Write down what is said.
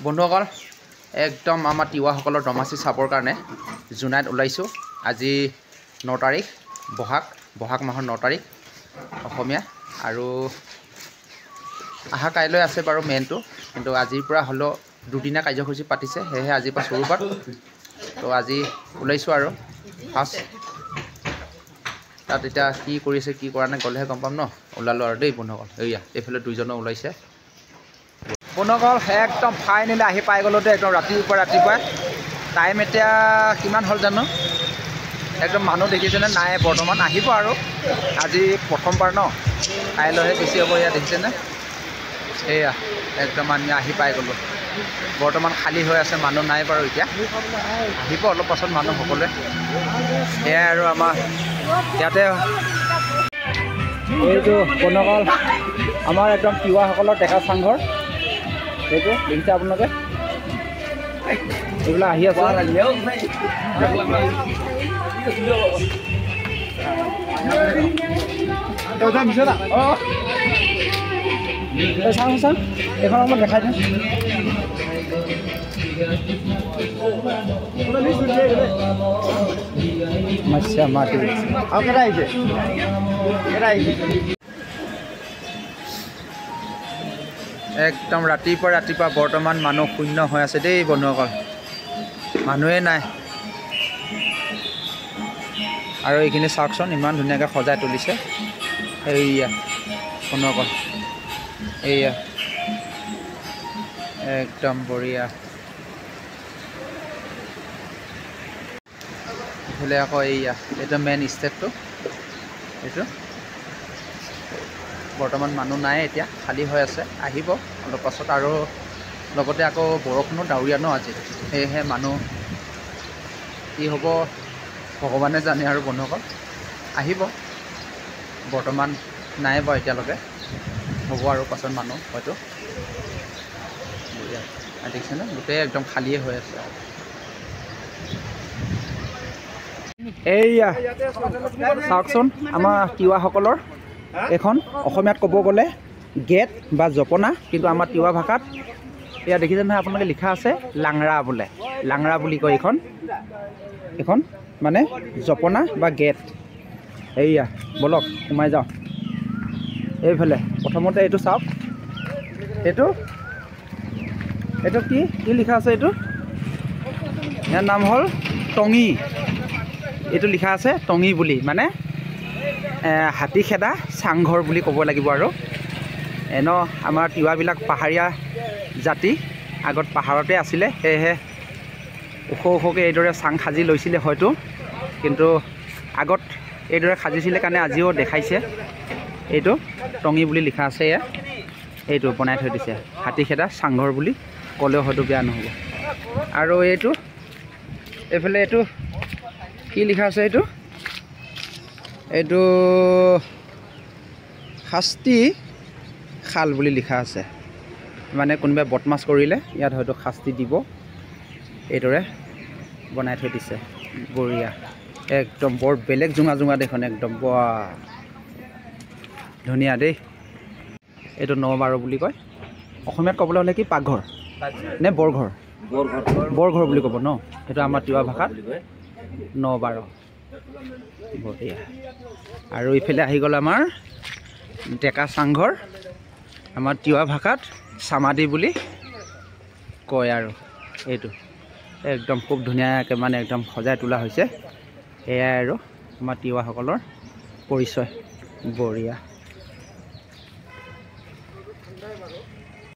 বন্ধুসকল একদম আমাৰ তিৱাসকলৰ দমাচি চাবৰ কাৰণে জুনাইত ওলাইছোঁ। আজি 9 তাৰিখ বহাগ মাহৰ 9 তাৰিখ অসমীয়া আৰু কাইলৈ আছে বাৰু মেইনটো, কিন্তু আজিৰ পৰা হ'লেও দুদিনীয়া কাৰ্যসূচী পাতিছে, সেয়েহে আজিৰ পৰা চুৰুপাত। তো আজি ওলাইছোঁ আৰু ফাৰ্ষ্ট তাত এতিয়া কি কৰিছে কি কৰা নাই গ'লেহে গম পাম ন। ওলালোঁ আৰু দেই বন্ধুসকল। এইফালে দুইজনো ওলাইছে বন্ধুসকল। একদম ফাইনেলি আহি পাই গ'লোঁ দেই, একদম ৰাতিপুৱা টাইম এতিয়া কিমান হ'ল জানো। একদম মানুহ দেখিছেনে নাই বৰ্তমান, আহিব আৰু আজি প্ৰথমবাৰ ন, কাইলৈহে বেছি হ'ব। ইয়াত দেখিছেনে, এয়া একদম আমি আহি পাই গ'লোঁ। বৰ্তমান খালী হৈ আছে, মানুহ নাই বাৰু এতিয়া, আহিব অলপ পাছত মানুহ সকলোৱে। সেয়াই আৰু আমাৰ ইয়াতে এইটো বন্ধুসকল আমাৰ একদম তিৱাসকলৰ ডেকা চাংঘৰ, সেইটো দেখিছে আপোনালোকে, এইবিলাক আহি আছে। চাওঁ এইখন অকণমান দেখাই দিওঁ। আৰু কেইটা আহিছে একদম ৰাতিপুৱা বৰ্তমান মানুহ শূন্য হৈ আছে দেই বন্ধুসকল, মানুহেই নাই। আৰু এইখিনি চাওকচোন ইমান ধুনীয়াকৈ সজাই তুলিছে। এইয়া বন্ধুসকল, এইয়া একদম বঢ়িয়া। এইফালে আকৌ এইটো মেইন ষ্টেজটো, এইটো বৰ্তমান মানুহ নাই এতিয়া, খালী হৈ আছে, আহিব অলপ পাছত। আৰু লগতে আকৌ বৰষুণো ডাৱৰীয়া ন আজি, সেয়েহে মানুহ কি হ'ব ভগৱানে জানে আৰু বন্ধুসকল। আহিব, বৰ্তমান নাই বাৰু এতিয়ালৈকে, হ'ব আৰু পাছত মানুহ হয়তো। দেখিছেনে গোটেই একদম খালীয়ে হৈ আছে। এইয়া চাওকচোন আমাৰ তিৱাসকলৰ এইখন অসমীয়াত ক'ব গ'লে গেট বা জপনা, কিন্তু আমাৰ তিৱা ভাষাত এয়া দেখিছে নহয় আপোনালোকে, লিখা আছে লাংৰা বোলে, লাংৰা বুলি কয় এইখন মানে জপনা বা গেট। এইয়া বলক সোমাই যাওঁ এইফালে। প্ৰথমতে এইটো চাওক, এইটো কি লিখা আছে, ইয়াৰ নাম হ'ল টঙি। এইটো লিখা আছে টঙি বুলি, মানে হাতী খেদা চাংঘৰ বুলি ক'ব লাগিব। আৰু আমাৰ তিৱাবিলাক পাহাৰীয়া জাতি, আগত পাহাৰতে আছিলে, সেয়েহে ওখকৈ এইদৰে চাং সাজি লৈছিলে হয়তো, কিন্তু আগত এইদৰে সাজিছিলে কাৰণে আজিও দেখাইছে। এইটো টঙি বুলি লিখা আছে, এইটো বনাই থৈ দিছে, হাতী খেদা চাংঘৰ বুলি ক'লেও হয়তো বেয়া নহ'ব। আৰু এইফালে এইটো কি লিখা আছে, এইটো শাস্তি শাল বুলি লিখা আছে, মানে কোনোবাই বদমাছ কৰিলে ইয়াত হয়তো শাস্তি দিব, এইদৰে বনাই থৈ দিছে। বঢ়িয়া, একদম বৰ বেলেগ জোঙা দেখোন, একদম ৱা ধুনীয়া দেই। এইটো নবাৰ বুলি কয়, অসমীয়াত ক'বলৈ হ'লে কি পাকঘৰ নে বৰঘৰ বুলি ক'ব ন, সেইটো আমাৰ তিৱা ভাষাত নবাৰ। বঢ়িয়া। আৰু ইফালে আহি গ'ল আমাৰ ডেকা চাংঘৰ, আমাৰ তিৱা ভাষাত চামাদি বুলি কয়। আৰু এইটো একদম খুব ধুনীয়াকৈ মানে একদম সজাই তোলা হৈছে। এয়াই আৰু আমাৰ তিৱাসকলৰ পৰিচয়। বঢ়িয়া।